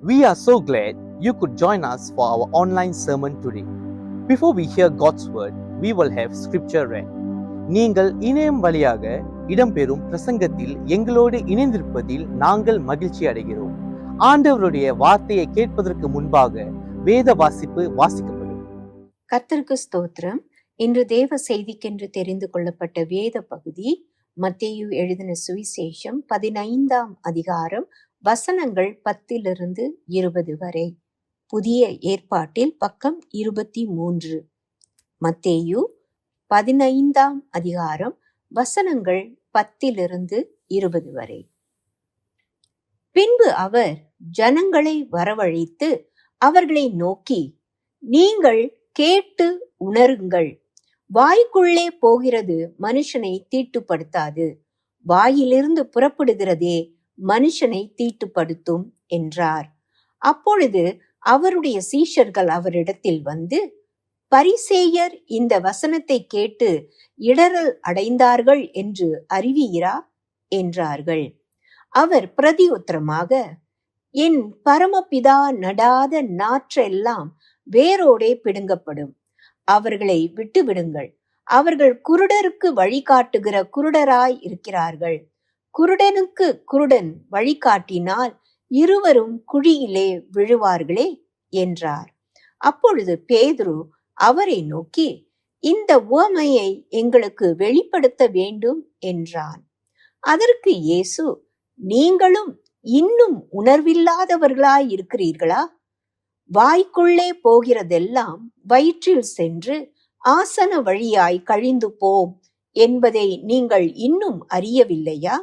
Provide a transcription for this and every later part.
We are so glad you could join us for our online sermon today. Before we hear God's word, we will have scripture read. நீங்கள் இணையம் வழியாக இடம்பெறும் பிரசங்கத்தில் எங்களோடு இணைந்திருப்பதில் நாங்கள் மகிழ்ச்சி அடைகிறோம். ஆண்டவருடைய வார்த்தையை கேட்பதற்கு முன்பாக வேத வாசிப்பு வாசிக்கப்படும். கர்த்தருக்கு ஸ்தோத்திரம். இன்று தேவ செய்திக்கென்று தெரிந்து கொள்ளப்பட்ட வேத பகுதி மத்தேயு எழுதின சுவிசேஷம் 15ஆம் அதிகாரம் வசனங்கள் 10-20 வரை. புதிய ஏற்பாட்டில் பக்கம் 23. மத்தேயு 15ஆம் அதிகாரம் வசனங்கள் 10-20 வரை. பின்பு அவர் ஜனங்களை வரவழைத்து அவர்களை நோக்கி, நீங்கள் கேட்டு உணருங்கள். வாய்க்குள்ளே போகிறது மனுஷனை தீட்டுப்படுத்தாது, வாயிலிருந்து புறப்படுகிறதே மனுஷனை தீட்டுப்படுத்தும் என்றார். அப்பொழுது அவருடைய சீஷர்கள் அவரிடத்தில் வந்து, பரிசேயர் இந்த வசனத்தை கேட்டு இடறல் அடைந்தார்கள் என்று அறிவீரா என்றார்கள். அவர் பிரதியுத்தரமாக, என் பரமபிதா நடாத நாற்றெல்லாம் வேரோடே பிடுங்கப்படும். அவர்களை விட்டுவிடுங்கள். அவர்கள் குருடருக்கு வழிகாட்டுகிற குருடராய் இருக்கிறார்கள். குருடனுக்கு குருடன் வழிகாட்டினால் இருவரும் குழியிலே விழுவார்களே என்றார். அப்பொழுது பேதுரு அவரை நோக்கி, இந்த உவமையை எங்களுக்கு வெளிப்படுத்த வேண்டும் என்றான். அதற்கு இயேசு, நீங்களும் இன்னும் உணர்வில்லாதவர்களாய் இருக்கிறீர்களா? வாய்க்குள்ளே போகிறதெல்லாம் வயிற்றில் சென்று ஆசன வழியாய் கழிந்து போம் என்பதை நீங்கள் இன்னும் அறியவில்லையா?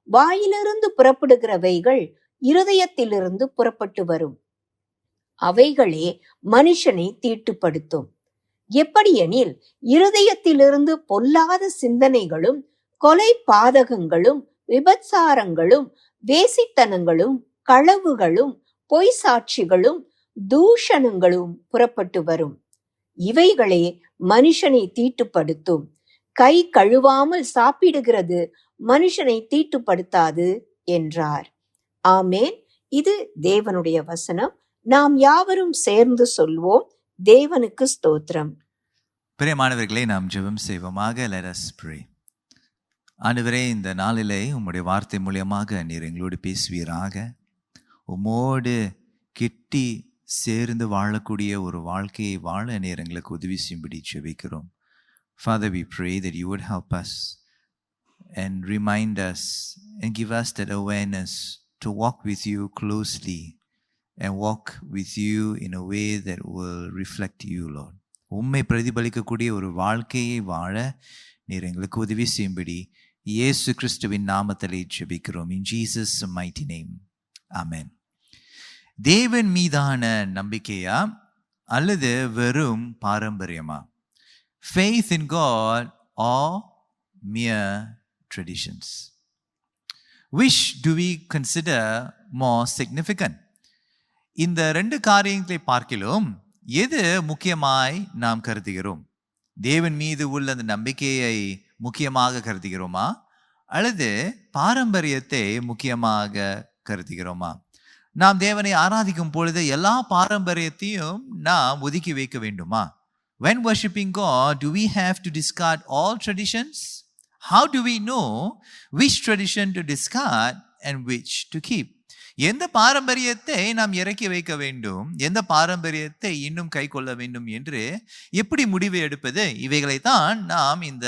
வாயிலிருந்து புறப்படுகிறவைகள் இருதயத்திலிருந்து புறப்பட்டு வரும். அவைகளே மனுஷனை தீட்டுப்படுத்தும். எப்படியெனில் இருதயத்திலிருந்து பொல்லாத சிந்தனைகளும் கொலை பாதகங்களும் விபச்சாரங்களும் வேசித்தனங்களும் களவுகளும் பொய் சாட்சிகளும் தூஷணங்களும் புறப்பட்டு வரும். இவைகளே மனுஷனை தீட்டுப்படுத்தும். கை கழுவாமல் சாப்பிடுகிறது மனுஷனை தீட்டுப்படுத்தாது என்றார். ஆமேன். இது தேவனுடைய வசனம். நாம் யாவரும் சேர்ந்து சொல்வோம், தேவனுக்கு ஸ்தோத்திரம். பிரியமானவர்களே, நாம் ஜெபம் செய்வோமாக. Let us pray. ஆண்டவரே, இந்த நாளிலே உம்முடைய வார்த்தை மூலியமாக நீர் எங்களோடு பேசுவீராக. உம்மோடு கிட்டி சேர்ந்து வாழக்கூடிய ஒரு வாழ்க்கையை வாழ நீர் எங்களுக்கு உதவி செய்யும்படி ஜெபிக்கிறோம். Father, we pray that you would help us and remind us and give us that awareness to walk with you closely and walk with you in a way that will reflect you, Lord. உம்மை பிரதிபலிக்கக்கூடிய ஒரு வாழ்க்கையை வாழ நீர் எங்களுக்கு உதவி செய்யும்படி இயேசு கிறிஸ்துவின் நாமத்திலே ஜெபிக்கிறோம். In Jesus' mighty name. Amen. தேவன் மீதான நம்பிக்கையா அல்லது வெறும் பாரம்பரியமா? Faith in God or mere traditions? Which do we consider more significant? இந்த ரெண்டு காரியங்களை பார்க்கிலும் எது முக்கியமாய் நாம் கருதுகிறோம்? தேவன் மீது உள்ள அந்த நம்பிக்கையை முக்கியமாக கருதுகிறோமா அல்லது பாரம்பரியத்தை முக்கியமாக கருதுகிறோமா? நாம் தேவனை ஆராதிக்கும் பொழுது எல்லா பாரம்பரியத்தையும் நாம் ஒதுக்கி வைக்க வேண்டுமா? When worshiping God, do we have to discard all traditions? How do we know which tradition to discard and which to keep? எந்த பாரம்பரியத்தை நாம் இறக்கி வைக்க வேண்டும், எந்த பாரம்பரியத்தை இன்னும் கை கொள்ள வேண்டும் என்று எப்படி முடிவு எடுப்பது? இவைகளைத்தான் நாம் இந்த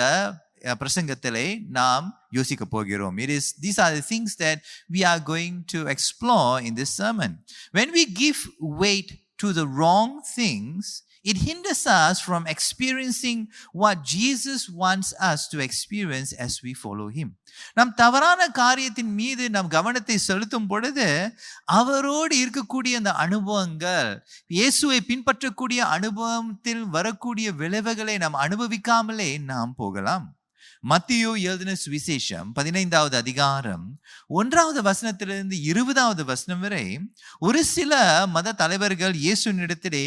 பிரசங்கத்திலே நாம் யோசிக்க போகிறோம். These are the things that we are going to explore in this sermon. When we give weight to the wrong things, it hinders us from experiencing what Jesus wants us to experience as we follow him. நாம் தவறான காரியத்தின் மீது நாம் கவனத்தை செலுத்தும் பொழுது அவரோடு இருக்கக்கூடிய அந்த அனுபவங்கள், இயேசுவை பின்பற்றக்கூடிய அனுபவத்தில் வரக்கூடிய விளைவுகளை நாம் அனுபவிக்காமலே நாம் போகலாம். மத்தேயு எழுதின சுவிசேஷம் 15வது அதிகாரம் 1வது வசனத்திலிருந்து 20வது வசனம் வரை ஒரு சில மத தலைவர்கள் இயேசுவினிடத்திலே,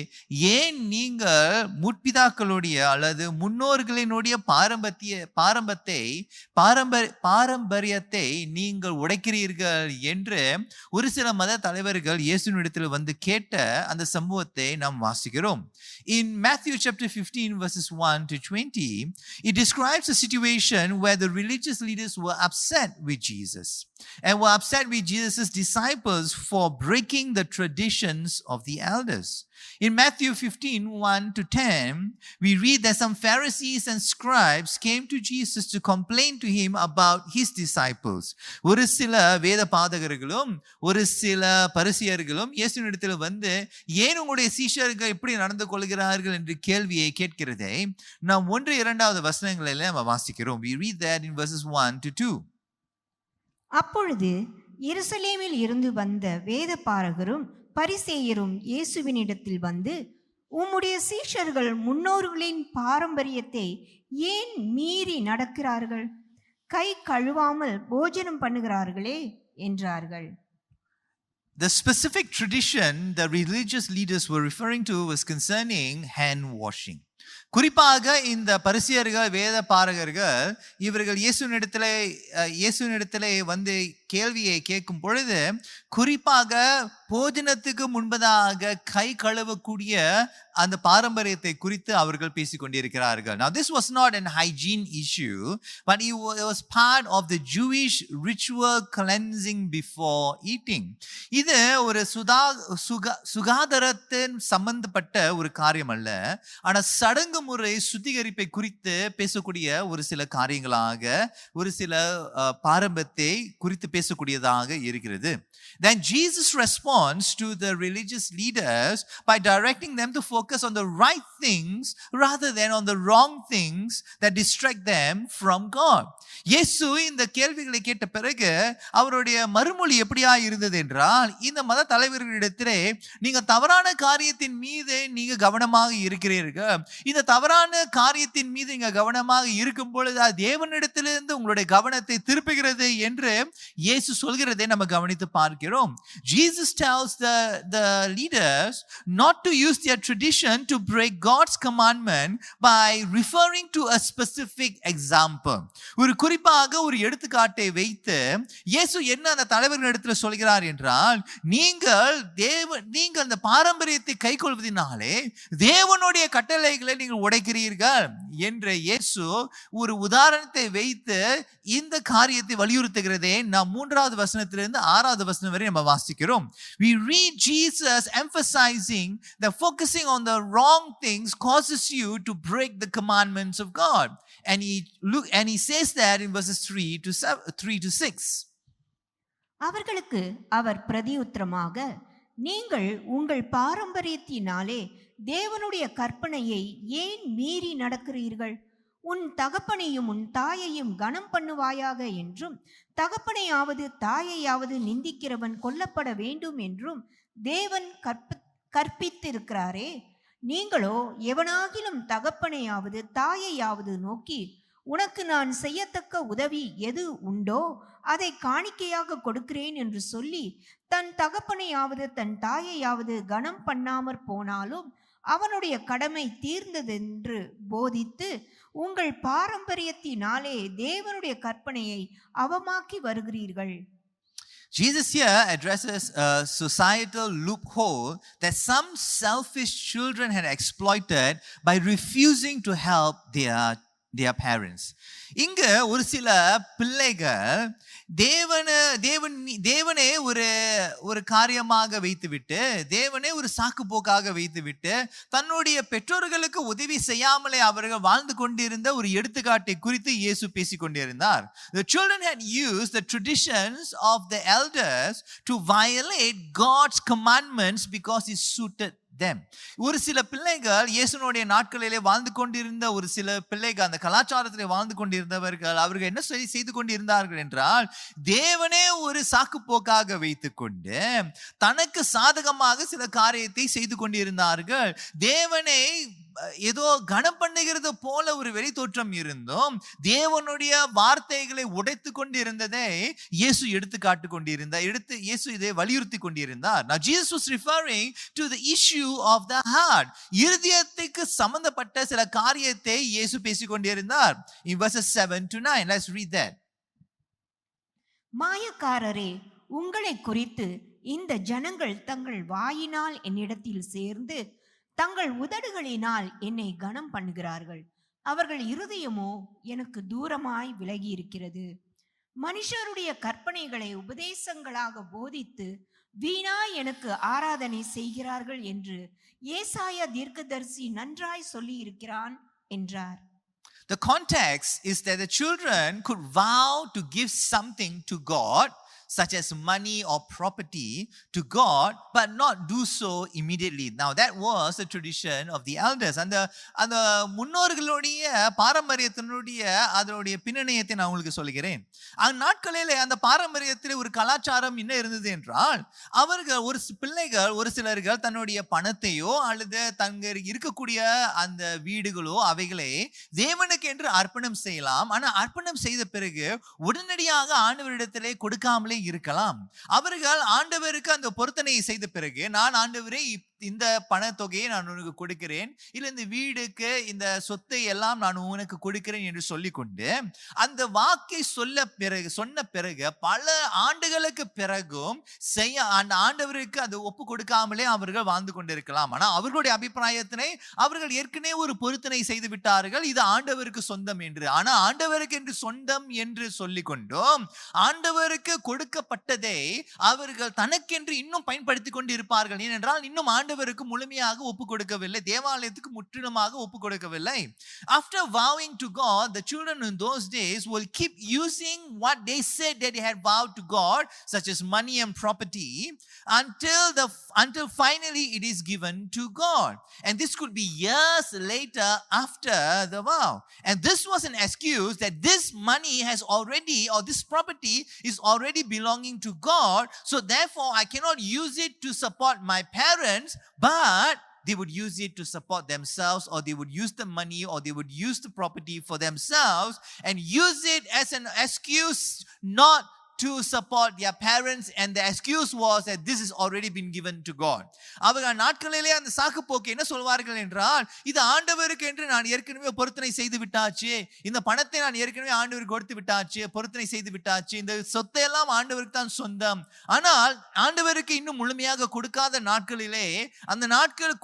ஏன் நீங்கள் முற்பிதாக்களுடைய அல்லது முன்னோர்களினுடைய பாரம்பரியத்தை நீங்கள் உடைக்கிறீர்கள் என்று ஒரு சில மத தலைவர்கள் இயேசுவினிடத்தில் வந்து கேட்ட அந்த சம்பவத்தை நாம் வாசிக்கிறோம். In Matthew chapter 15 verses 1 to 20, it describes a situation where the religious leaders were upset with Jesus and were upset with Jesus' disciples for breaking the traditions of the elders. In Matthew 15, 1 to 10, we read that some Pharisees and scribes came to Jesus to complain to him about his disciples. ஒரு சில வேத பாதகர்களும் ஒரு சில பரிசேயர்களும் இயேசுவினிடத்தில் வந்து, ஏன் உங்களுடைய சீஷர்கள் இப்படி நடந்து கொள்கிறார்கள் என்று கேள்வியை கேட்கிறதை நாம் 1-2வது வசனங்களில் நம்ம வாசிக்கிறோம். We read that in verses 1 to 2. அப்பொழுது எருசலேமில் இருந்து வந்த வேத பாரகரும் பரிசேயரும் இயேசுவினிடத்தில் வந்து, உம்முடைய சீஷர்கள் முன்னோர்களின் பாரம்பரியத்தை ஏன் மீறி நடக்கிறார்கள்? கை கழுவாமல் போஜனம் பண்ணுகிறார்களே என்றார்கள். The specific tradition the religious leaders were referring to was concerning hand washing. குறிப்பாக இந்த பரிசேயர்கள் வேத பாரகர்கள் இவர்கள் இயேசுவினிடத்திலே வந்து கேள்வியை கேட்கும் பொழுது, குறிப்பாக போஜனத்துக்கு முன்பதாக கை கழுவக்கூடிய அந்த பாரம்பரியத்தை குறித்து அவர்கள் பேசிக் கொண்டிருக்கிறார்கள். Now this was not an hygiene issue, but it was part of the Jewish ritual cleansing before eating. இது ஒரு சுகாதாரத்தின் சம்பந்தப்பட்ட ஒரு காரியம் அல்ல, ஆனால் சடங்கு முறை சுத்திகரிப்பை குறித்து பேசக்கூடிய ஒரு சில காரியங்களாக, ஒரு சில பாரம்பரியத்தை குறித்து பேசக்கூடியதாக இருக்கிறது. Then Jesus responds to the religious leaders by directing them to focus on the right things rather than on the wrong things that distract them from God. இயேசு இந்த கேள்விகளை கேட்ட பிறகு அவருடைய மறுமொழி எப்படியா இருந்தது என்றால், இந்த மத தலைவர்களிடத்திலே நீங்க தவறான காரியத்தின் மீது நீங்க கவனமாக இருக்கிறீர்கள், இந்த தவறான காரியத்தின் மீது நீங்க கவனமாக இருக்கும் பொழுது அது தேவனிடத்திலிருந்து உங்களுடைய கவனத்தை திருப்புகிறது என்று இயேசு சொல்கிறதை நம்ம கவனித்து பார்க்கிறோம். Jesus tells the leaders not to use their tradition to break God's commandment by referring to a specific example. ஒரு குறிப்பாக ஒரு எடுத்துக்காட்டை வைத்து இயேசு என்ன அந்த தலைவர்களிடத்தில் சொல்கிறார் என்றால், நீங்கள் அந்த பாரம்பரியத்தை கைக்கொள்வதனாலே தேவனுடைய கட்டளைகளை நீங்கள் உடைக்கிறீர்கள் என்ற இயேசு ஒரு உதாரணத்தை வைத்து இந்த காரியத்தை வலியுறுத்துகிறதே நாம் 3வது வசனத்திலிருந்து 6வது வசனம் வரை நம்ம வாசிக்கிறோம். We read Jesus emphasizing that focusing on the wrong things causes you to break the commandments of God. And he says that in verses 3 to 6. அவர்களுக்கு அவர் பிரதியுத்தரமாக, நீங்கள் உங்கள் பாரம்பரியத்தினாலே தேவனுடைய கற்பனையை ஏன் மீறி நடக்கிறீர்கள்? உன் தகப்பனையும் உன் தாயையும் கனம் பண்ணுவாயாக என்றும், தகப்பனையாவது தாயையாவது நிந்திக்கிறவன் கொல்லப்பட வேண்டும் என்றும் தேவன் கற்பித்திருக்கிறாரே. நீங்களோ எவனாகிலும் தகப்பனையாவது தாயையாவது நோக்கி, உனக்கு நான் செய்யத்தக்க உதவி எது உண்டோ அதை காணிக்கையாக கொடுக்கிறேன் என்று சொல்லி தன் தகப்பனையாவது தன் தாயையாவது கனம் பண்ணாமற் போனாலும் அவனுடைய கடமை தீர்ந்ததென்று போதித்து உங்கள் பாரம்பரியத்தினாலே தேவனுடைய கற்பனையை அவமாக்கி வருகிறீர்கள். Jesus here addresses a societal loophole that some selfish children had exploited by refusing to help their parents. இங்க ஒரு சில பிள்ளைகள் தேவனே ஒரு காரியமாக வைத்துவிட்டு, தேவனே ஒரு சாக்கு போக்காக வைத்துவிட்டு தன்னுடைய பெற்றோர்களுக்கு உதவி செய்யாமலே அவர்கள் வாழ்ந்து கொண்டிருந்த ஒரு எடுத்துக்காட்டை குறித்து இயேசு பேசிக் கொண்டிருந்தார். The children had used the traditions of the elders to violate God's commandments because it suited them. ஒரு சில பிள்ளைகள் இயேசுனுடைய நாட்களிலே வாழ்ந்து கொண்டிருந்த ஒரு சில பிள்ளைகள் அந்த கலாச்சாரத்திலே வாழ்ந்து கொண்டிருந்தவர்கள் அவர்கள் என்ன செய்து கொண்டிருந்தார்கள் என்றால், தேவனே ஒரு சாக்கு போக்காக வைத்துக்கொண்டு தனக்கு சாதகமாக சில காரியத்தை செய்து கொண்டிருந்தார்கள். தேவனை ஏதோ கனம் பண்ணுகிறது போல ஒரு வெளி தோற்றம் இருந்தும் தேவனுடைய வார்த்தைகளை உடைத்து கொண்டு இருந்ததை இயேசு எடுத்து காட்டு கொண்டிருந்தார். இயேசு இதை வலியுறுத்தி கொண்டிருந்தார். Now Jesus was referring to the issue of the heart. இருதயத்துக்கு சம்பந்தப்பட்ட சில காரியத்தை இயேசு பேசிக் கொண்டிருந்தார். In verses 7 to 9, let's read that. மாயக்காரரே, உங்களை குறித்து இந்த ஜனங்கள் தங்கள் வாயினால் என்னிடத்தில் சேர்ந்து தங்கள் உதடுகளினால் என்னை கனம் பண்ணுகிறார்கள். அவர்கள் இருதயமோ எனக்கு தூரமாய் விலகி இருக்கிறது. மனுஷருடைய கற்பனைகளை உபதேசங்களாக போதித்து வீணாய் எனக்கு ஆராதனை செய்கிறார்கள் என்று ஏசாயா தீர்க்கதரிசி நன்றாய் சொல்லி இருக்கிறான் என்றார். The context is that the children could vow to give something to God, such as money or property to God, but not do so immediately. Now that was the tradition of the elders. அந்த முன்னோர்களுடைய பாரம்பரியத்தினுடைய அதனுடைய பின்னணியத்தை நான் உங்களுக்கு சொல்கிறேன். அந்த நாட்களிலே அந்த பாரம்பரியத்தில் ஒரு கலாச்சாரம் என்ன இருந்தது என்றால், அவர்கள் ஒரு சிலர்கள் தன்னுடைய பணத்தையோ அல்லது தங்க இருக்கக்கூடிய அந்த வீடுகளோ அவைகளை தேவனுக்கு என்று அர்ப்பணம் செய்யலாம். ஆனால் அர்ப்பணம் செய்த பிறகு உடனடியாக ஆண்டவரிடத்திலே கொடுக்காமலே இருக்கலாம். அவர்கள் ஆண்டவருக்கு அந்த பொருத்தனையை செய்த பிறகு, நான் ஆண்டவரே இந்த பணத்தொகையை நான் உனக்கு கொடுக்கிறேன், இல்ல இந்த வீடுக்கு இந்த சொத்தை எல்லாம் நான் உனக்கு கொடுக்கிறேன் என்று சொல்லிக்கொண்டு அந்த வாக்கை சொன்ன பிறகு பல ஆண்டுகளுக்கு பிறகும் அந்த ஆண்டவருக்கு அது ஒப்பு கொடுக்காமலே அவர்கள் வாழ்ந்து கொண்டிருக்கலாம். ஆனா அவர்களுடைய அபிப்பிராயத்தினை அவர்கள் ஏற்கனவே ஒரு பொருத்தனை செய்து விட்டார்கள், இது ஆண்டவருக்கு சொந்தம் என்று. ஆனா ஆண்டவருக்கு என்று சொந்தம் என்று சொல்லிக்கொண்டும் ஆண்டவருக்கு கொடுக்கப்பட்டதை அவர்கள் தனக்கென்று இன்னும் பயன்படுத்தி கொண்டு இருப்பார்கள். ஏனென்றால் இன்னும் ஆண்டவருக்கு முழுமையாக ஒப்பு கொடுக்கவில்லை, தேவாலயத்துக்கு முற்றிலுமாக ஒப்பு கொடுக்கவில்லை. After vowing to God, the children in those days will keep using what they said that they had vowed to God, such as money and property, until finally it is given to God. And this could be years later after the vow. And this was an excuse that this money has already, or this property is already belonging to God, so therefore I cannot use it to support my parents, but they would use it to support themselves, or they would use the money, or they would use the property for themselves and use it as an excuse not to support their parents, and the excuse was that this has already been given to God. அவர்கள் நாட்களிலே அந்த சாக்கு போக்கு என்ன சொல்வார்கள் என்றால், இது ஆண்டவருக்கு என்று நான் ஏற்கனவே பொருத்தனை செய்து விட்டாச்சு, இந்த பணத்தை நான் ஏற்கனவே ஆண்டவருக்கு கொடுத்து விட்டாச்சு, பொருத்தனை செய்து விட்டாச்சு, இந்த சொத்தை எல்லாம் ஆண்டவருக்கு தான் சொந்தம். ஆனால் ஆண்டவருக்கு இன்னும் முழுமையாக கொடுக்காத நாட்களிலே அந்த நாட்கள்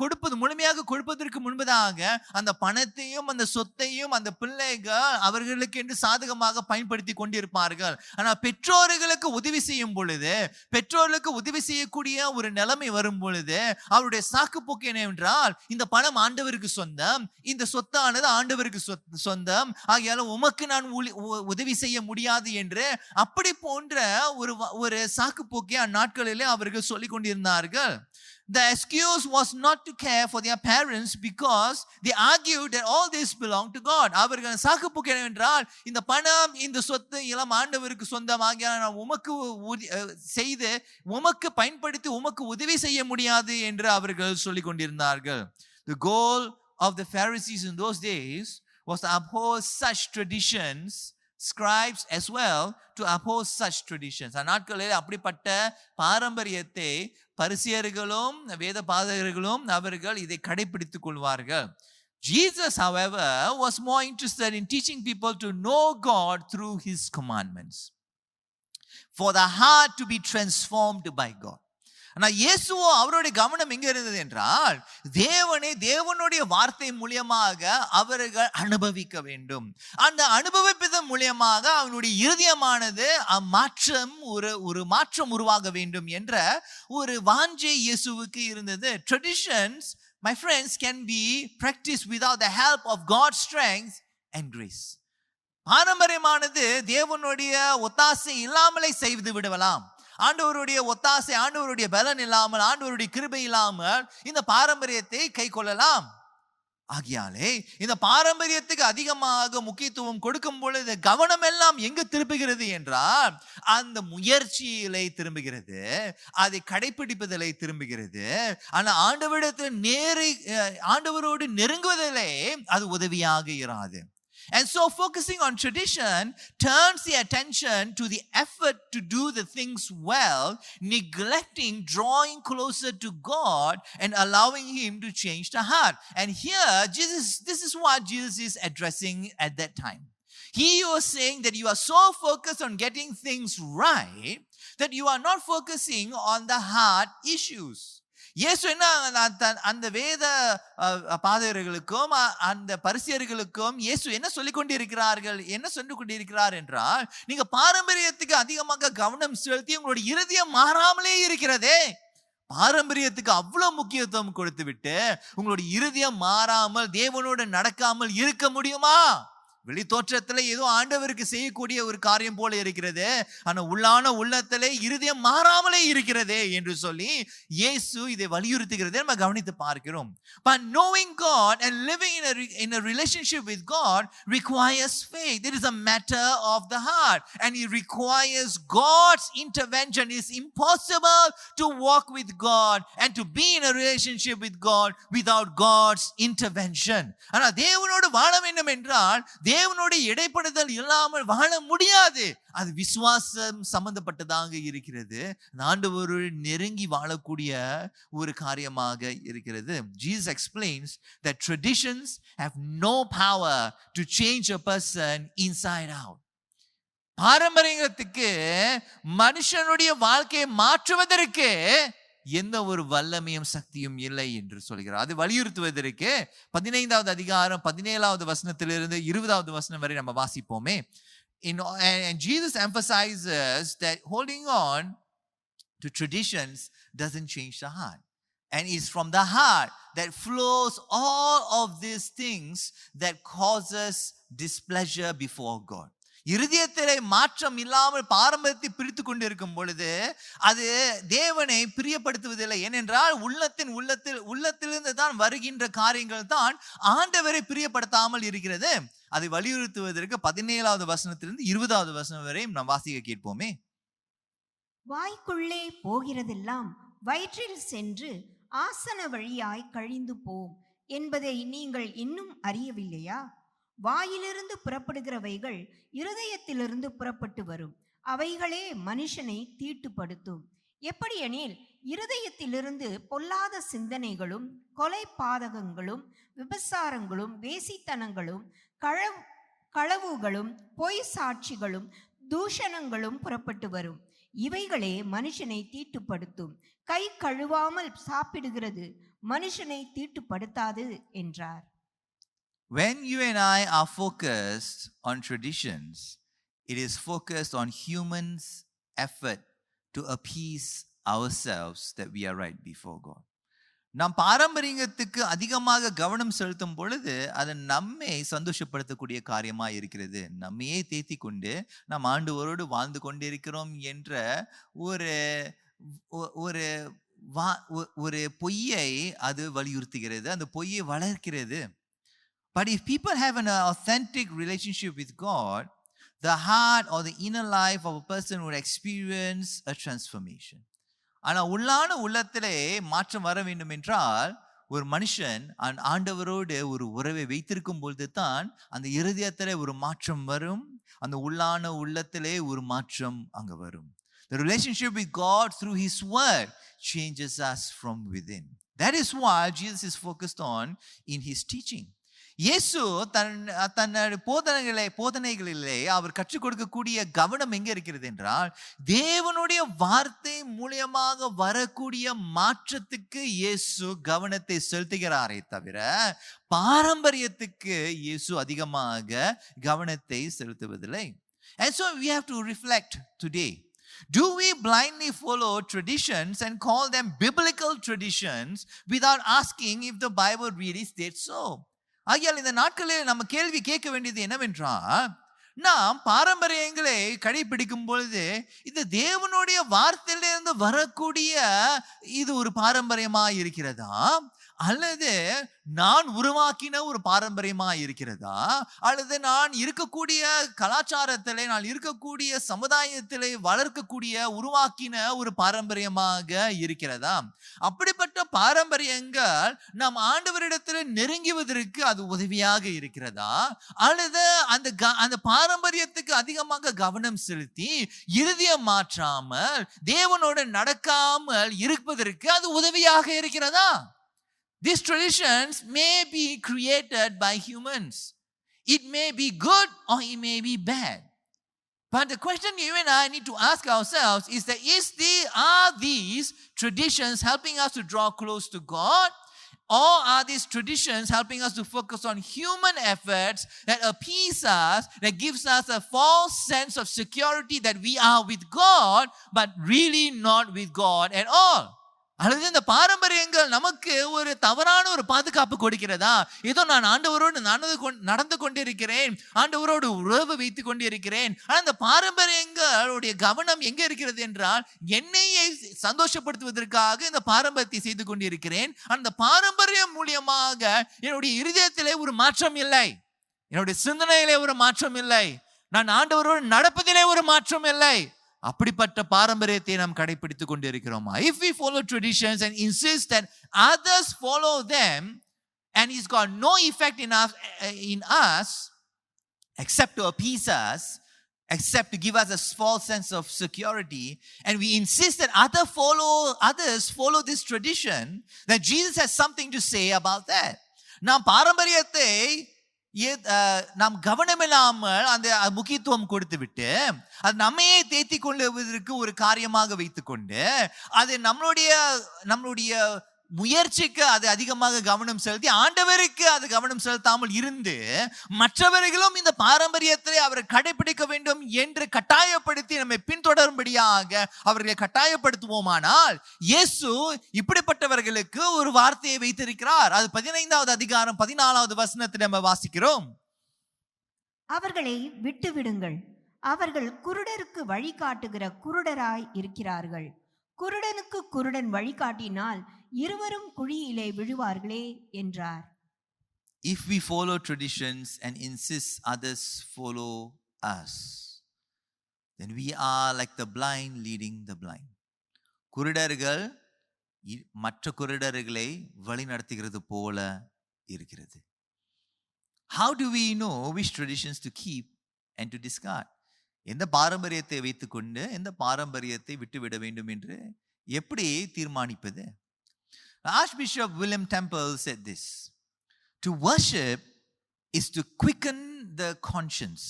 முழுமையாக கொடுப்பதற்கு முன்பதாக அந்த பணத்தையும் அந்த சொத்தையும் அந்த பிள்ளைகள் அவர்களுக்கு என்று சாதகமாக பயன்படுத்தி கொண்டிருப்பார்கள். ஆனால் பெற்றோர்களுக்கு உதவி செய்யும் பொழுது, பெற்றோர்களுக்கு உதவி செய்யக்கூடிய ஒரு நிலைமை வரும் பொழுது அவருடைய சாக்கு போக்கு என்னவென்றால், இந்த பணம் ஆண்டவருக்கு சொந்தம், இந்த சொத்தானது ஆண்டவருக்கு சொந்தம், ஆகையால உமக்கு நான் உதவி செய்ய முடியாது என்று அப்படி போன்ற ஒரு சாக்கு போக்கை அந்நாட்களிலே அவர்கள் சொல்லிக் கொண்டிருந்தார்கள். The excuse was not to care for their parents because they argued that all this belonged to God. அவர்கள் சாக்கு போக்கு என்னவென்றால், இந்த பணம் இந்த சொத்து எல்லாம் ஆண்டவருக்கு சொந்தமாக நான் உமக்கு செய்து உமக்கு பயன்படுத்தி உமக்கு உதவி செய்ய முடியாது என்று அவர்கள் சொல்லிக் கொண்டிருந்தார்கள். The goal of the Pharisees in those days was to uphold such traditions, scribes as well to uphold such traditions. அந்நாட்களில் அப்படிப்பட்ட பாரம்பரியத்தை பரிசேயர்களும் வேத பாதகர்களும் அவர்கள் இதை கடைபிடித்துக் கொள்வார்கள். Jesus, however, was more interested in teaching people to know God through his commandments, for the heart to be transformed by God. ஆனால் இயேசுவோ அவருடைய கவனம் எங்க இருந்தது என்றால், தேவனுடைய வார்த்தை மூலியமாக அவர்கள் அனுபவிக்க வேண்டும். அந்த அனுபவிப்பதன் மூலியமாக அவனுடைய இருதயமானது ஒரு மாற்றம் உருவாக வேண்டும் என்ற ஒரு வாஞ்சை இயேசுவுக்கு இருந்தது. Traditions, my friends, can be practiced without the help of God's strength and grace. பாரம்பரியமானது தேவனுடைய ஒத்தாசை இல்லாமலே செய்து விடலாம். ஆண்டவருடைய ஒத்தாசை, ஆண்டவருடைய பலன் இல்லாமல், ஆண்டவருடைய கிருபை இல்லாமல் இந்த பாரம்பரியத்தை கை கொள்ளலாம். ஆகியாலே இந்த பாரம்பரியத்துக்கு அதிகமாக முக்கியத்துவம் கொடுக்கும் பொழுது கவனம் எல்லாம் எங்கு திரும்புகிறது என்றால் அந்த முயற்சியிலே திரும்புகிறது, அதை கடைபிடிப்பதிலே திரும்புகிறது. ஆனா ஆண்டவரோடு நெருங்குவதிலே அது உதவியாக இராது. And so focusing on tradition turns the attention to the effort to do the things well, neglecting drawing closer to God and allowing Him to change the heart. And here, this is what Jesus is addressing at that time. He was saying that you are so focused on getting things right that you are not focusing on the heart issues. இயேசு என்ன அந்த வேத பாதகர்களுக்கும் அந்த பரிசேயர்களுக்கும் இயேசு என்ன சொல்லிக் கொண்டிருக்கிறார் என்றால், நீங்க பாரம்பரியத்துக்கு அதிகமாக கவனம் செலுத்தி உங்களுடைய இருதயம் மாறாமலே இருக்கிறதே. பாரம்பரியத்துக்கு அவ்வளவு முக்கியத்துவம் கொடுத்து விட்டு உங்களுடைய இருதயம் மாறாமல் தேவனோடு நடக்காமல் இருக்க முடியுமா? வெளி தோற்றத்துல ஏதோ ஆண்டவருக்கு செய்யக்கூடிய ஒரு காரியம் போல இருக்கிறது, ஆனா உள்ளத்திலே இருதயம் மாறாமலே இருக்கிறதே என்று சொல்லி இயேசு இதை வலியுறுத்துகிறதை நம்ம கவனித்து பார்க்கிறோம். But knowing God and living in a relationship with God requires faith. It is a matter of the heart and it requires God's intervention. It is impossible to walk with God and to be in a relationship with God without God's intervention. ஆனா தேவனோடு வாழ வேண்டும் என்றால் தேவனோட இடைப்படுதல் இல்லாமல் வாழ முடியாது. அது விசுவாசம் சம்பந்தப்பட்டதாக இருக்கிறது, ஆண்டவரோடு நெருங்கி வாழக்கூடிய ஒரு காரியமாக இருக்கிறது. Jesus explains that traditions have no power to change a person inside out. பாரம்பரியத்துக்கு மனுஷனுடைய வாழ்க்கையை மாற்றுவதற்கு எந்த ஒரு வல்லமையும் சக்தியும் இல்லை என்று சொல்கிறார். அது வலியுறுத்துவதற்கு 15வது அதிகாரம் 17வது வசனத்திலிருந்து 20வது வசனம் வரை நம்ம வாசிப்போமே. And Jesus emphasizes that holding on to traditions doesn't change the heart. And it's from the heart that flows all of these things that causes displeasure before God. இருதயத்திலே மாற்றம் இல்லாமல் பாரம்பரியத்தை பிரித்து கொண்டு இருக்கும் பொழுது அது தேவனை பிரியப்படுத்துவதில்லை. ஏனென்றால் உள்ளத்திலிருந்து தான் வருகின்ற காரியங்கள் தான் ஆண்டவரை பிரியப்படுத்தாமல் இருக்கிறது. அதை வலியுறுத்துவதற்கு 17வது வசனத்திலிருந்து 20வது வசனம் வரை நாம் வாசிக்க கேட்போமே. வாய்க்குள்ளே போகிறதெல்லாம் வயிற்றில் சென்று ஆசன வழியாய் கழிந்து போம் என்பதை நீங்கள் இன்னும் அறியவில்லையா? வாயிலிருந்து புறப்படுகிறவைகள் இருதயத்திலிருந்து புறப்பட்டு வரும், அவைகளே மனுஷனை தீட்டுப்படுத்தும். எப்படியெனில் இருதயத்திலிருந்து பொல்லாத சிந்தனைகளும் கொலை பாதகங்களும் விபசாரங்களும் வேசித்தனங்களும் களவுகளும் பொய் சாட்சிகளும் தூஷணங்களும் புறப்பட்டு வரும். இவைகளே மனுஷனை தீட்டுப்படுத்தும். கை கழுவாமல் சாப்பிடுகிறது மனுஷனை தீட்டுப்படுத்தாது என்றார். When you and I are focused on traditions, it is focused on humans' effort to appease ourselves that we are right before God. நாம் பாரம்பரியத்துக்கு அதிகமாக கவனம் செலுத்தும் பொழுது அது நம்மை சந்தோஷப்படுத்தக்கூடிய காரியமாக இருக்கிறது. நம்மையே தேத்தி கொண்டு நாம் ஆண்டவரோடு வாழ்ந்து கொண்டிருக்கிறோம் என்ற ஒரு பொய்யை அது வலியுறுத்துகிறது, அந்த பொய்யை வளர்க்கிறது. But if people have an authentic relationship with God, the heart or the inner life of a person would experience a transformation. ஆனா உள்ளத்திலே மாற்றம் வர வேண்டும் என்றால் ஒரு மனுஷன் ஆண்டவரோடு ஒரு உறவை வைத்திருக்கும் பொழுது தான் அந்த இருதயத்திலே ஒரு மாற்றம் வரும், அந்த உள்ளத்திலே ஒரு மாற்றம் அங்க வரும். The relationship with God through His word changes us from within. That is why Jesus is focused on in His teaching. இயேசு தன்னுடைய போதனைகளிலே அவர் கற்றுக் கொடுக்கக்கூடிய கவனம் எங்க இருக்கிறது என்றால் தேவனுடைய வார்த்தை மூலமாக வரக்கூடிய மாற்றத்துக்கு இயேசு கவனத்தை செலுத்துகிறாரே தவிர பாரம்பரியத்துக்கு இயேசு அதிகமாக கவனத்தை செலுத்துவதில்லை. And so we have to reflect today. Do we blindly follow traditions and call them biblical traditions without asking if the Bible really states so? ஆகையால் இந்த நாட்களில் நம்ம கேள்வி கேட்க வேண்டியது என்னவென்றால், நாம் பாரம்பரியங்களை கடைபிடிக்கும் பொழுது இது தேவனுடைய வார்த்தையிலிருந்து வரக்கூடிய இது ஒரு பாரம்பரியமா இருக்கிறதா, அல்லது நான் உருவாக்கின ஒரு பாரம்பரியமா இருக்கிறதா, அல்லது நான் இருக்கக்கூடிய கலாச்சாரத்திலே, நான் இருக்கக்கூடிய சமுதாயத்திலே வளர்க்கக்கூடிய உருவாக்கின ஒரு பாரம்பரியமாக இருக்கிறதா? அப்படிப்பட்ட பாரம்பரியங்கள் நம் ஆண்டவரிடத்தில் நெருங்குவதற்கு அது உதவியாக இருக்கிறதா, அல்லது அந்த பாரம்பரியத்துக்கு அதிகமாக கவனம் செலுத்தி இறுதியை மாற்றாமல் தேவனோடு நடக்காமல் இருப்பதற்கு அது உதவியாக இருக்கிறதா? These traditions may be created by humans. It may be good or it may be bad. But the question you and I need to ask ourselves is that are these traditions helping us to draw close to God? Or are these traditions helping us to focus on human efforts that appease us, that gives us a false sense of security that we are with God, but really not with God at all? அல்லது இந்த பாரம்பரியங்கள் நமக்கு ஒரு தவறான ஒரு பாதுகாப்பு கொடுக்கிறதா? ஏதோ நான் ஆண்டவரோடு நடந்து கொண்டிருக்கிறேன், ஆண்டவரோடு உறவு வைத்துக் கொண்டிருக்கிறேன், ஆனால் இந்த பாரம்பரியங்களுடைய கவனம் எங்க இருக்கிறது என்றால், என்னையை சந்தோஷப்படுத்துவதற்காக இந்த பாரம்பரியத்தை செய்து கொண்டிருக்கிறேன். அந்த பாரம்பரியம் மூலியமாக என்னுடைய இருதயத்திலே ஒரு மாற்றம் இல்லை, என்னுடைய சிந்தனையிலே ஒரு மாற்றம் இல்லை, நான் ஆண்டவரோடு நடப்பதிலே ஒரு மாற்றம் இல்லை. அப்படிப்பட்ட பாரம்பரியத்தை நாம் கடைபிடித்துக் கொண்டிருக்கிறோமா? If we follow traditions and insist that others follow them and it's got no effect in us except to appease us, except to give us a false sense of security, and we insist that others follow this tradition, that Jesus has something to say about that. நாம் பாரம்பரியத்தை நாம் கவனமில்லாமல் அந்த முக்கியத்துவம் கொடுத்து விட்டு அது நம்மையே தேத்தி கொள்வதற்கு ஒரு காரியமாக வைத்துக்கொண்டு அது நம்மளுடைய முயற்சிக்கு அது அதிகமாக கவனம் செலுத்தி ஆண்டவருக்கு அது கவனம் செலுத்தாமல் இருந்து மற்றவர்களும் இந்த பாரம்பரியத்தை அவர் கடைபிடிக்க வேண்டும் என்று கட்டாயப்படுத்தி நம்மை பின்தொடரும்படியாக அவர்களை கட்டாயப்படுத்துவோமானால், இயேசு இப்படிப்பட்டவர்களுக்கு ஒரு வார்த்தையை வைத்திருக்கிறார். அது 15வது அதிகாரம் 14வது வசனத்தில் நம்ம வாசிக்கிறோம். அவர்களை விட்டுவிடுங்கள், அவர்கள் குருடருக்கு வழிகாட்டுகிற குருடராய் இருக்கிறார்கள். குருடனுக்கு குருடன் வழிகாட்டினால் இருவரும் குழியிலே விழுவார்களே என்றார். If we follow traditions and insist others follow us, then we are like the blind leading the blind. குருடர்கள் மற்ற குருடர்களை வழி நடத்துகிறது போல இருக்கிறது. How do we know which traditions to keep and to discard? எந்த பாரம்பரியத்தை வைத்துக்கொண்டு எந்த பாரம்பரியத்தை விட்டுவிட வேண்டும் என்று எப்படி தீர்மானிப்பது? Archbishop William Temple said this: to worship is to quicken the conscience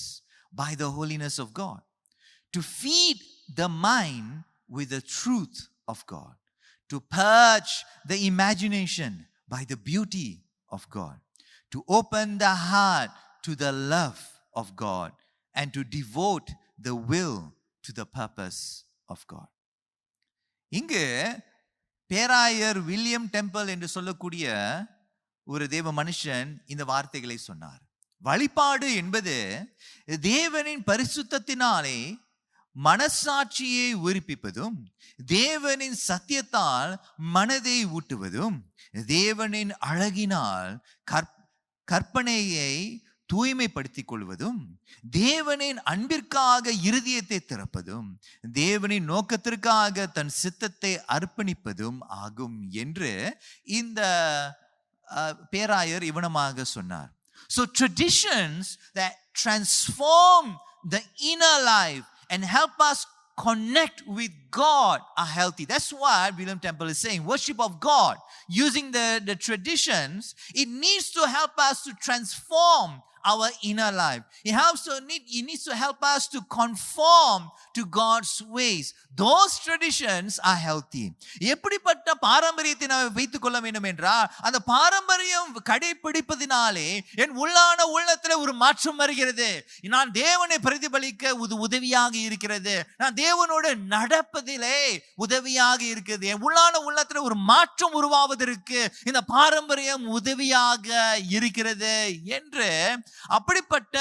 by the holiness of God, to feed the mind with the truth of God, to purge the imagination by the beauty of God, to open the heart to the love of God, and to devote the will to the purpose of God. இங்கு பேராயர் William temple என்று சொல்லக்கூடிய ஒரு தேவ மனுஷன் இந்த வார்த்தைகளை சொன்னார். வழிபாடு என்பது தேவனின் பரிசுத்தத்தினாலே மனசாட்சியை உயிர்ப்பிப்பதும், தேவனின் சத்தியத்தால் மனதை ஊட்டுவதும், தேவனின் அழகினால் கற்பனையை தூய்மைப்படுத்திக் கொள்வதும், தேவனின் அன்பிற்காக இருதயத்தை திறப்பதும், தேவனின் நோக்கத்திற்காக தன் சித்தத்தை அர்ப்பணிப்பதும் ஆகும் என்று இந்த பேராயர் இவனமாக சொன்னார். So traditions that transform the inner life and help us connect with God are healthy. That's what William Temple is saying. Worship of God using the traditions, it needs to help us to transform our inner life. It needs to help us to conform to God's ways. Those traditions are healthy. எப்படிப்பட்ட பாரம்பரியத்தை நாம் வைத்துக் கொள்ள வேண்டும் என்றால், அந்த பாரம்பரியம் கடைபிடிப்பதினாலே என் உள்ளத்தில் ஒரு மாற்றம் வருகிறது. நான் தேவனை பிரதிபலிக்க உதவியாக இருக்கிறது. நான் தேவனோடு நடப்பதிலே உதவியாக இருக்கிறது. என் உள்ளத்தில் ஒரு மாற்றம் உருவாவதற்கு இந்த பாரம்பரியம் உதவியாக இருக்கிறது என்று அப்படிப்பட்ட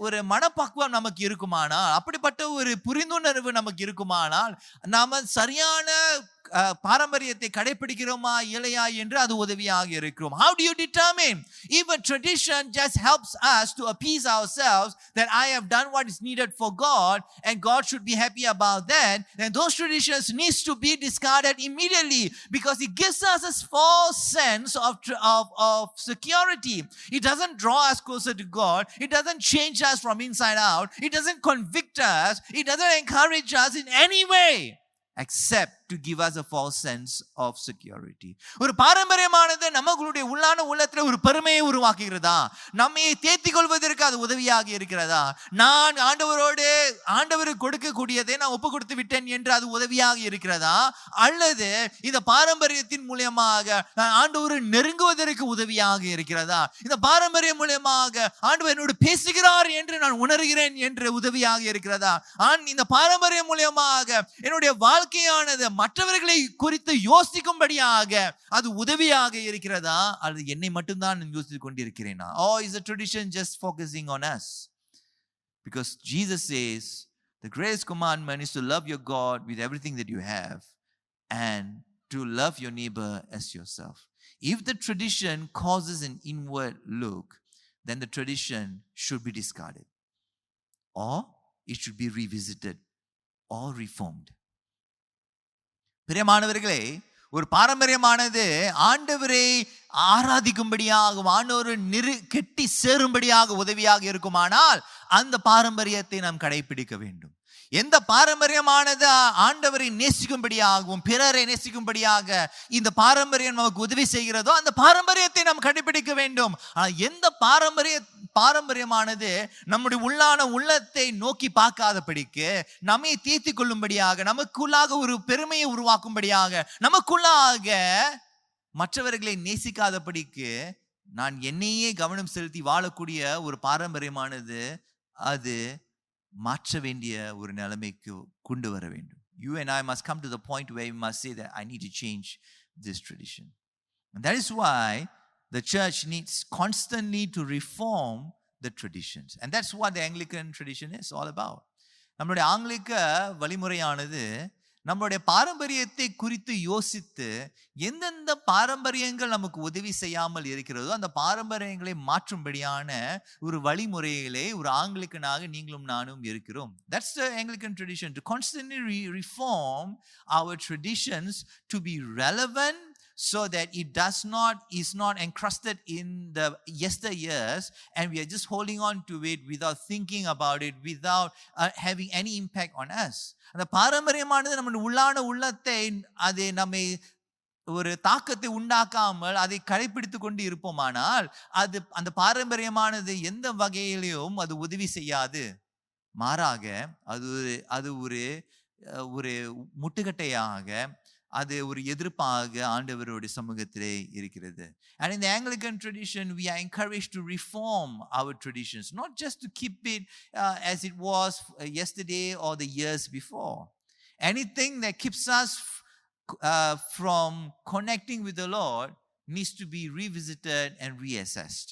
ஒரு மனப்பக்குவம் நமக்கு இருக்குமானால், அப்படிப்பட்ட ஒரு புரிந்துணர்வு நமக்கு இருக்குமானால், நாம சரியான பாரம்பரியத்தை கடைபிடிக்கிறோமா இல்லையா என்று அது உதவியாக இருக்கும். How do you determine? If a tradition just helps us to appease ourselves that I have done what is needed for God and God should be happy about that, then those traditions needs to be discarded immediately, because it gives us a false sense of security. It doesn't draw us closer to God. It doesn't change us from inside out. It doesn't convict us. It doesn't encourage us in any way except to give us a false sense of security. ஒரு பாரம்பரியமானது நமங்களுடைய உள்ளான உள்ளத்துல ஒரு பெருமையை உருவாக்குகிறதா? நம்மை தேத்திக் கொள்வதற்கு அது உதவியாக இருக்கிறதா? நான் ஆண்டவருக்கு கொடுக்கக்கூடியதை நான் ஒப்பு கொடுத்து விட்டேன் என்று அது உதவியாக இருக்கிறதா? அல்லது இந்த பாரம்பரியத்தின் மூலமாக நான் ஆண்டவரை நெருங்குவதற்கு உதவியாக இருக்கிறதா? இந்த பாரம்பரியம் மூலமாக ஆண்டவர் என்னோடு பேசுகிறார் என்று நான் உணர்கிறேன் என்று உதவியாக இருக்கிறதா? இந்த பாரம்பரியம் மூலமாக என்னுடைய வாழ்க்கையானது மற்றவர்களை குறித்து யோசிக்கும்படியாக அது உதவியாக இருக்கிறதா? அல்லது என்னை மட்டும்தான் யோசித்துக் கொண்டிருக்கிறேனா? Or is the tradition just focusing on us? Because Jesus says the greatest commandment is to love your God with everything that you have and to love your neighbor as yourself. If the tradition causes an inward look, then the tradition should be discarded, or it should be revisited or reformed. பிரியமானவர்களே, ஒரு பாரம்பரியமானது ஆண்டவரை ஆராதிக்கும்படியாக, ஆண்டவரை கெட்டி சேரும்படியாக உதவியாக இருக்குமானால் அந்த பாரம்பரியத்தை நாம் கடைபிடிக்க வேண்டும். எந்த பாரம்பரியமானது ஆண்டவரை நேசிக்கும்படியாகவும் பிறரை நேசிக்கும்படியாக இந்த பாரம்பரியம் நமக்கு உதவி செய்கிறதோ அந்த பாரம்பரியத்தை நாம் கடைபிடிக்க வேண்டும். எந்த பாரம்பரியமானது நம்முடைய உள்ளான உள்ளத்தை நோக்கி பார்க்காதபடிக்கு, நம்மை தீர்த்திக் கொள்ளும்படியாக, நமக்குள்ளாக ஒரு பெருமையை உருவாக்கும்படியாக, நமக்குள்ளாக மற்றவர்களை நேசிக்காதபடிக்கு நான் என்னையே கவனம் செலுத்தி வாழக்கூடிய ஒரு பாரம்பரியமானது அது மாற்ற வேண்டிய ஒரு நிலைமைக்கு கொண்டு வர வேண்டும். You and I must come to the point where we must say that I need to change this tradition. And that is why the church needs constantly to reform the traditions. And that's what the Anglican tradition is all about. நம்மளுடைய ஆங்கிலிக்க வழிமுறையானது நம்மளுடைய பாரம்பரியத்தை குறித்து யோசித்து எந்தெந்த பாரம்பரியங்கள் நமக்கு உதவி செய்யாமல் இருக்கிறதோ அந்த பாரம்பரியங்களை மாற்றும்படியான ஒரு வழிமுறையிலே ஒரு ஆங்கிலிக்கனாக நீங்களும் நானும் இருக்கிறோம். That's the Anglican tradition, to constantly reform our traditions to be relevant, so that it is not encrusted in the yesteryears and we are just holding on to it without thinking about it, without having any impact on us. அந்த பாரம்பரியமானது நம்முடைய உள்ளான உள்ளத்தை அது நம்மை ஒரு தாக்கத்தை உண்டாக்காமல் அதை கடைபிடித்து கொண்டு இருப்போமானால் அது அந்த பாரம்பரியமானது எந்த வகையிலும் அது உதவி செய்யாது. மாறாக அது ஒரு முட்டுக்கட்டையாக, அது ஒரு எதிர்ப்பாக ஆண்டவருடைய சமூகத்திலே இருக்கிறது. And in the Anglican tradition we are encouraged to reform our traditions, not just to keep it as it was yesterday or the years before. Anything that keeps us from connecting with the Lord needs to be revisited and reassessed.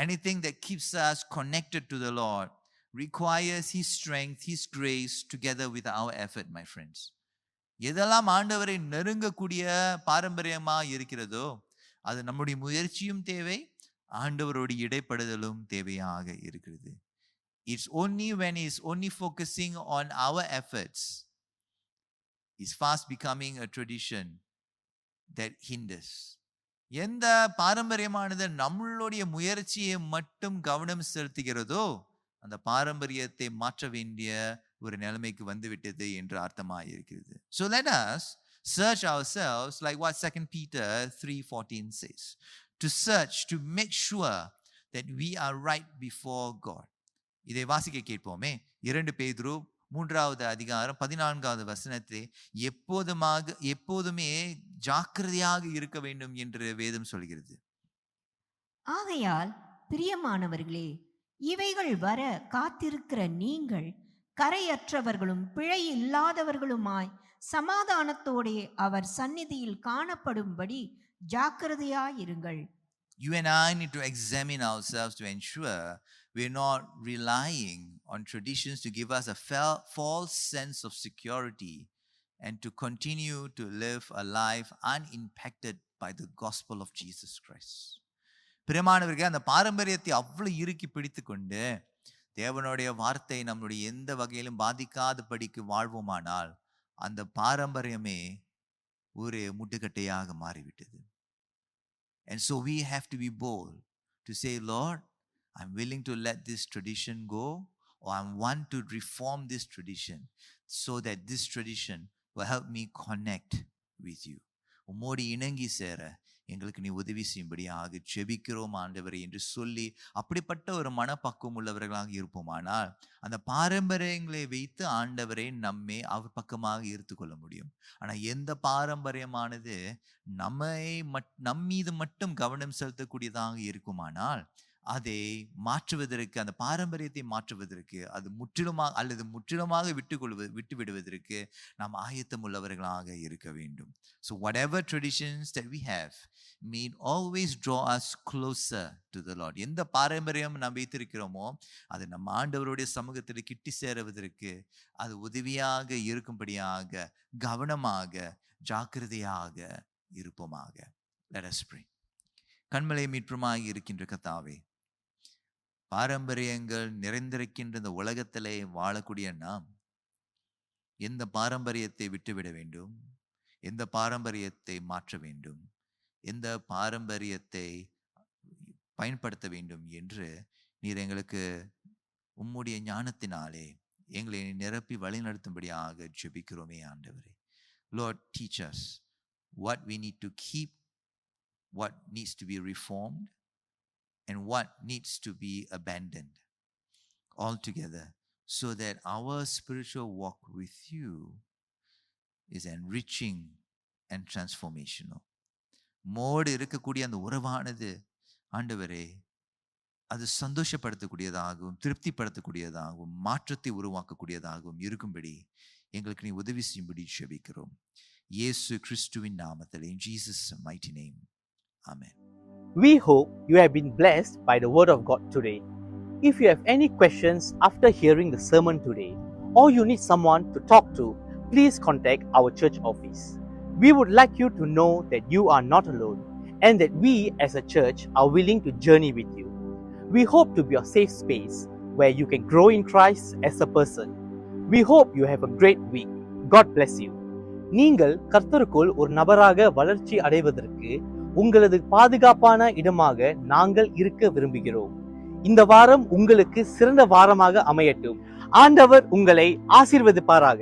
Anything that keeps us connected to the Lord requires His strength, His grace, together with our effort, my friends. எதெல்லாம் ஆண்டவரை நெருங்கக்கூடிய பாரம்பரியமா இருக்கிறதோ அது நம்முடைய முயற்சியும் தேவை, ஆண்டவரோடு இடைப்படுதலும் தேவையாக இருக்கிறது. It's only when He's only focusing on our efforts, it's fast becoming a tradition that hinders. எந்த பாரம்பரியமானது நம்மளுடைய முயற்சியை மட்டும் கவனம் செலுத்துகிறதோ அந்த பாரம்பரியத்தை மாற்ற வேண்டிய ஒரு நிலைமைக்கு வந்துவிட்டது என்று அர்த்தமாக இருக்கிறது. So let us search ourselves like what 2 Peter 3:14 says. To search, to make sure that we are right before God. இதை வாசிக்க கேட்போமே. 2 பேதுரு 3வது அதிகாரம் 14வது வசனத்திலே எப்போதுமே ஜாக்கிரதையாக இருக்க வேண்டும் என்று வேதம் சொல்கிறது. ஆகையால் பிரியமானவர்களே, இவைகள் வர காத்திருக்கிற நீங்கள் கரையற்றவர்களும் பிழை இல்லாதவர்களுமாய் சமாதானத்தோடே அவர் சந்நிதியில் காணப்படும்படி ஜாக்கிரதையாயிருங்கள். You and I need to examine ourselves to ensure we're not relying on traditions to give us a false sense of security and to continue to live a life unimpacted by the gospel of Jesus Christ. பிரியமானவர்களே, அந்த பாரம்பரியத்தை அவ்வளவு இறுக்கி பிடித்து கொண்டு தேவனுடைய வார்த்தை நம்முடைய எந்த வகையிலும் பாதிக்காதபடிக்கு வாழ்வோமானால் அந்த பாரம்பரியமே ஒரு முட்டுக்கட்டையாக மாறிவிட்டது. And so we have to be bold to say, Lord, I'm willing to let this tradition go, or I want to reform this tradition so that this tradition will help me connect with you. உம்மோடு இணங்கி சேர எங்களுக்கு நீ உதவி செய்யும்படியாக ஜெபிக்கிறோம் ஆண்டவரே என்று சொல்லி அப்படிப்பட்ட ஒரு மனப்பக்குவம் உள்ளவர்களாக இருப்போமானால் அந்த பாரம்பரியங்களை வைத்து ஆண்டவரை நம்மை அவர் பக்கமாக ஈர்த்து கொள்ள முடியும். ஆனா எந்த பாரம்பரியமானது நம் மீது மட்டும் கவனம் செலுத்தக்கூடியதாக இருக்குமானால் அதை மாற்றுவதற்கு, அந்த பாரம்பரியத்தை மாற்றுவதற்கு, அது முற்றிலுமாக விட்டு விடுவதற்கு நாம் ஆயத்தம் உள்ளவர்களாக இருக்க வேண்டும். So whatever traditions that we have may always draw us closer to the Lord. எந்த பாரம்பரியம் நாம் வைத்திருக்கிறோமோ அது நம்ம ஆண்டவருடைய சமூகத்தில் கிட்டி சேருவதற்கு அது உதவியாக இருக்கும்படியாக கவனமாக ஜாக்கிரதையாக இருப்போமாக. Let us pray. கண்மலை மீட்புமாய் இருக்கின்ற கர்த்தாவே, பாரம்பரியங்கள் நிறைந்திருக்கின்ற இந்த உலகத்திலே வாழக்கூடிய நாம் எந்த பாரம்பரியத்தை விட்டுவிட வேண்டும், எந்த பாரம்பரியத்தை மாற்ற வேண்டும், எந்த பாரம்பரியத்தை பயன்படுத்த வேண்டும் என்று நீர் எங்களுக்கு உம்முடைய ஞானத்தினாலே எங்களை நிரப்பி வழிநடத்தும்படியாக ஜெபிக்கிறோமே ஆண்டவரே. Lord, teach us what we need to keep, what needs to be reformed, and what needs to be abandoned altogether, so that our spiritual walk with you is enriching and transformational. Mode இருக்கக்கூடிய அந்த உறவானது ஆண்டவரே அது சந்தோஷப்படுத்தக்கூடியதாகவும் திருப்திப்படுத்தக்கூடியதாகவும் மாற்றத்தை உருவாக்கக்கூடியதாகவும் இருக்கும்படி எங்களுக்கு நீ உதவி செய்யும்படி ஜெபிக்கிறோம் இயேசு கிறிஸ்துவின் நாமத்தில். In Jesus' mighty name. Amen. We hope you have been blessed by the word of God today. If you have any questions after hearing the sermon today, or you need someone to talk to, please contact our church office. We would like you to know that you are not alone and that we as a church are willing to journey with you. We hope to be a safe space where you can grow in Christ as a person. We hope you have a great week. God bless you. நீங்கள் கர்த்தருக்குள் ஒரு நபராக வளர்ச்சி அடைவதற்கு உங்களது பாதுகாப்பான இடமாக நாங்கள் இருக்க விரும்புகிறோம். இந்த வாரம் உங்களுக்கு சிறந்த வாரமாக அமையட்டும். ஆண்டவர் உங்களை ஆசீர்வதிப்பாராக.